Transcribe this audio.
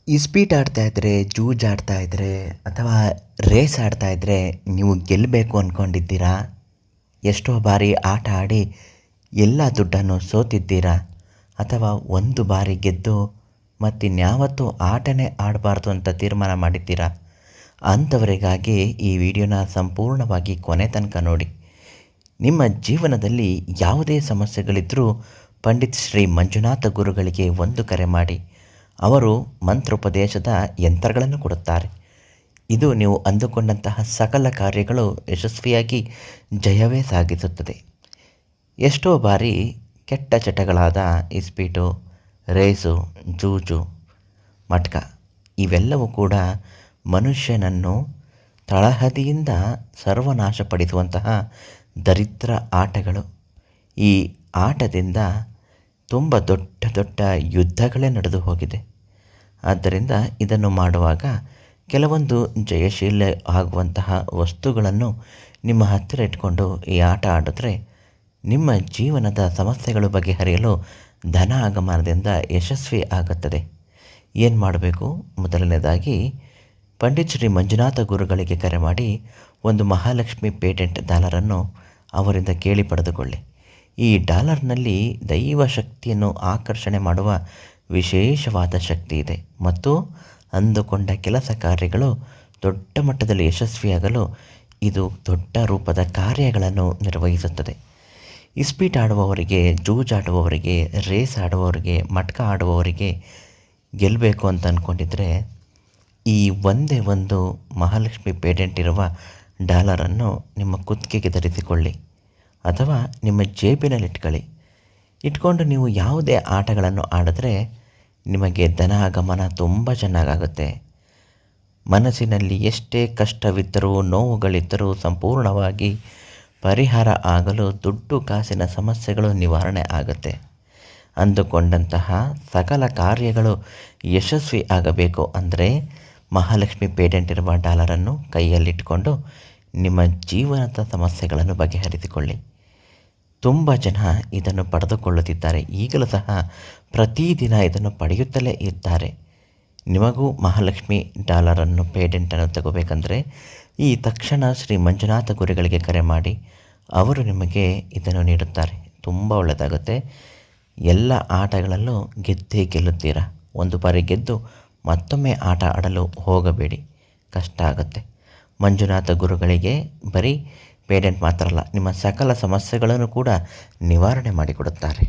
ಇಸ್ಪೀಟ್ ಆಡ್ತಾ ಇದ್ದರೆ, ಜೂಜ್ ಆಡ್ತಾ ಇದ್ದರೆ ಅಥವಾ ರೇಸ್ ಆಡ್ತಾ ಇದ್ದರೆ ನೀವು ಗೆಲ್ಲಬೇಕು ಅಂದ್ಕೊಂಡಿದ್ದೀರಾ? ಎಷ್ಟೋ ಬಾರಿ ಆಟ ಆಡಿ ಎಲ್ಲ ದುಡ್ಡನ್ನು ಸೋತಿದ್ದೀರಾ? ಅಥವಾ ಒಂದು ಬಾರಿ ಗೆದ್ದು ಮತ್ತಿನ್ಯಾವತ್ತೂ ಆಟನೇ ಆಡಬಾರ್ದು ಅಂತ ತೀರ್ಮಾನ ಮಾಡಿದ್ದೀರಾ? ಅಂಥವರಿಗಾಗಿ ಈ ವಿಡಿಯೋನ ಸಂಪೂರ್ಣವಾಗಿ ಕೊನೆ ತನಕ ನೋಡಿ. ನಿಮ್ಮ ಜೀವನದಲ್ಲಿ ಯಾವುದೇ ಸಮಸ್ಯೆಗಳಿದ್ದರೂ ಪಂಡಿತ್ ಶ್ರೀ ಮಂಜುನಾಥ ಗುರುಗಳಿಗೆ ಒಂದು ಕರೆ ಮಾಡಿ. ಅವರು ಮಂತ್ರೋಪದೇಶದ ಯಂತ್ರಗಳನ್ನು ಕೊಡುತ್ತಾರೆ. ಇದು ನೀವು ಅಂದುಕೊಂಡಂತಹ ಸಕಲ ಕಾರ್ಯಗಳು ಯಶಸ್ವಿಯಾಗಿ ಜಯವೇ ಸಾಗಿಸುತ್ತದೆ. ಎಷ್ಟೋ ಬಾರಿ ಕೆಟ್ಟ ಚಟಗಳಾದ ಇಸ್ಪೀಟು, ರೇಸು, ಜೂಜು, ಮಟ್ಕ ಇವೆಲ್ಲವೂ ಕೂಡ ಮನುಷ್ಯನನ್ನು ತಳಹದಿಯಿಂದ ಸರ್ವನಾಶಪಡಿಸುವಂತಹ ದರಿದ್ರ ಆಟಗಳು. ಈ ಆಟದಿಂದ ತುಂಬ ದೊಡ್ಡ ದೊಡ್ಡ ಯುದ್ಧಗಳೇ ನಡೆದು ಹೋಗಿದೆ. ಆದ್ದರಿಂದ ಇದನ್ನು ಮಾಡುವಾಗ ಕೆಲವೊಂದು ಜಯಶೀಲ ಆಗುವಂತಹ ವಸ್ತುಗಳನ್ನು ನಿಮ್ಮ ಹತ್ತಿರ ಇಟ್ಕೊಂಡು ಈ ಆಟ ಆಡಿದ್ರೆ ನಿಮ್ಮ ಜೀವನದ ಸಮಸ್ಯೆಗಳು ಬಗೆಹರಿಯಲು ಧನ ಆಗಮನದಿಂದ ಯಶಸ್ವಿ ಆಗುತ್ತದೆ. ಏನು ಮಾಡಬೇಕು? ಮೊದಲನೇದಾಗಿ ಪಂಡಿತ್ ಶ್ರೀ ಮಂಜುನಾಥ ಗುರುಗಳಿಗೆ ಕರೆ ಮಾಡಿ ಒಂದು ಮಹಾಲಕ್ಷ್ಮಿ ಪೇಟೆಂಟ್ ಡಾಲರನ್ನು ಅವರಿಂದ ಕೇಳಿ ಪಡೆದುಕೊಳ್ಳಿ. ಈ ಡಾಲರ್ನಲ್ಲಿ ದೈವ ಶಕ್ತಿಯನ್ನು ಆಕರ್ಷಣೆ ಮಾಡುವ ವಿಶೇಷವಾದ ಶಕ್ತಿ ಇದೆ ಮತ್ತು ಅಂದುಕೊಂಡ ಕೆಲಸ ಕಾರ್ಯಗಳು ದೊಡ್ಡ ಮಟ್ಟದಲ್ಲಿ ಯಶಸ್ವಿಯಾಗಲು ಇದು ದೊಡ್ಡ ರೂಪದ ಕಾರ್ಯಗಳನ್ನು ನಿರ್ವಹಿಸುತ್ತದೆ. ಇಸ್ಪೀಟ್ ಆಡುವವರಿಗೆ, ಜೂಜಾಡುವವರಿಗೆ, ರೇಸ್ ಆಡುವವರಿಗೆ, ಮಟ್ಕ ಆಡುವವರಿಗೆ ಗೆಲ್ಲಬೇಕು ಅಂತ ಅಂದ್ಕೊಂಡಿದ್ರೆ ಈ ಒಂದೇ ಒಂದು ಮಹಾಲಕ್ಷ್ಮಿ ಪೇಟೆಂಟ್ ಇರುವ ಡಾಲರನ್ನು ನಿಮ್ಮ ಕುತ್ತಿಗೆಗೆ ಧರಿಸಿಕೊಳ್ಳಿ ಅಥವಾ ನಿಮ್ಮ ಜೇಬಿನಲ್ಲಿಟ್ಕೊಳ್ಳಿ. ಇಟ್ಕೊಂಡು ನೀವು ಯಾವುದೇ ಆಟಗಳನ್ನು ಆಡಿದ್ರೆ ನಿಮಗೆ ಧನ ಆಗಮನ ತುಂಬ ಚೆನ್ನಾಗಾಗುತ್ತೆ. ಮನಸ್ಸಿನಲ್ಲಿ ಎಷ್ಟೇ ಕಷ್ಟವಿದ್ದರೂ, ನೋವುಗಳಿದ್ದರೂ ಸಂಪೂರ್ಣವಾಗಿ ಪರಿಹಾರ ಆಗಲು ದುಡ್ಡು ಕಾಸಿನ ಸಮಸ್ಯೆಗಳು ನಿವಾರಣೆ ಆಗುತ್ತೆ. ಅಂದುಕೊಂಡಂತಹ ಸಕಲ ಕಾರ್ಯಗಳು ಯಶಸ್ವಿ ಆಗಬೇಕು ಅಂದರೆ ಮಹಾಲಕ್ಷ್ಮಿ ಪೇಟೆಂಟ್ ಇರುವ ಡಾಲರನ್ನು ಕೈಯಲ್ಲಿಟ್ಟುಕೊಂಡು ನಿಮ್ಮ ಜೀವನದ ಸಮಸ್ಯೆಗಳನ್ನು ಬಗೆಹರಿಸಿಕೊಳ್ಳಿ. ತುಂಬ ಜನ ಇದನ್ನು ಪಡೆದುಕೊಳ್ಳುತ್ತಿದ್ದಾರೆ. ಈಗಲೂ ಸಹ ಪ್ರತಿದಿನ ಇದನ್ನು ಪಡೆಯುತ್ತಲೇ ಇದ್ದಾರೆ. ನಿಮಗೂ ಮಹಾಲಕ್ಷ್ಮಿ ಡಾಲರನ್ನು ಪೇಟೆಂಟನ್ನು ತಗೋಬೇಕಂದ್ರೆ ಈ ತಕ್ಷಣ ಶ್ರೀ ಮಂಜುನಾಥ ಗುರುಗಳಿಗೆ ಕರೆ ಮಾಡಿ. ಅವರು ನಿಮಗೆ ಇದನ್ನು ನೀಡುತ್ತಾರೆ. ತುಂಬ ಒಳ್ಳೆಯದಾಗುತ್ತೆ. ಎಲ್ಲ ಆಟಗಳಲ್ಲೂ ಗೆದ್ದೇ ಗೆಲ್ಲುತ್ತೀರಾ. ಒಂದು ಬಾರಿ ಗೆದ್ದು ಮತ್ತೊಮ್ಮೆ ಆಟ ಆಡಲು ಹೋಗಬೇಡಿ, ಕಷ್ಟ ಆಗುತ್ತೆ. ಮಂಜುನಾಥ ಗುರುಗಳಿಗೆ ಬರೀ ಪೇಟೆಂಟ್ ಮಾತ್ರ ಅಲ್ಲ, ನಿಮ್ಮ ಸಕಲ ಸಮಸ್ಯೆಗಳನ್ನು ಕೂಡ ನಿವಾರಣೆ ಮಾಡಿಕೊಡುತ್ತಾರೆ.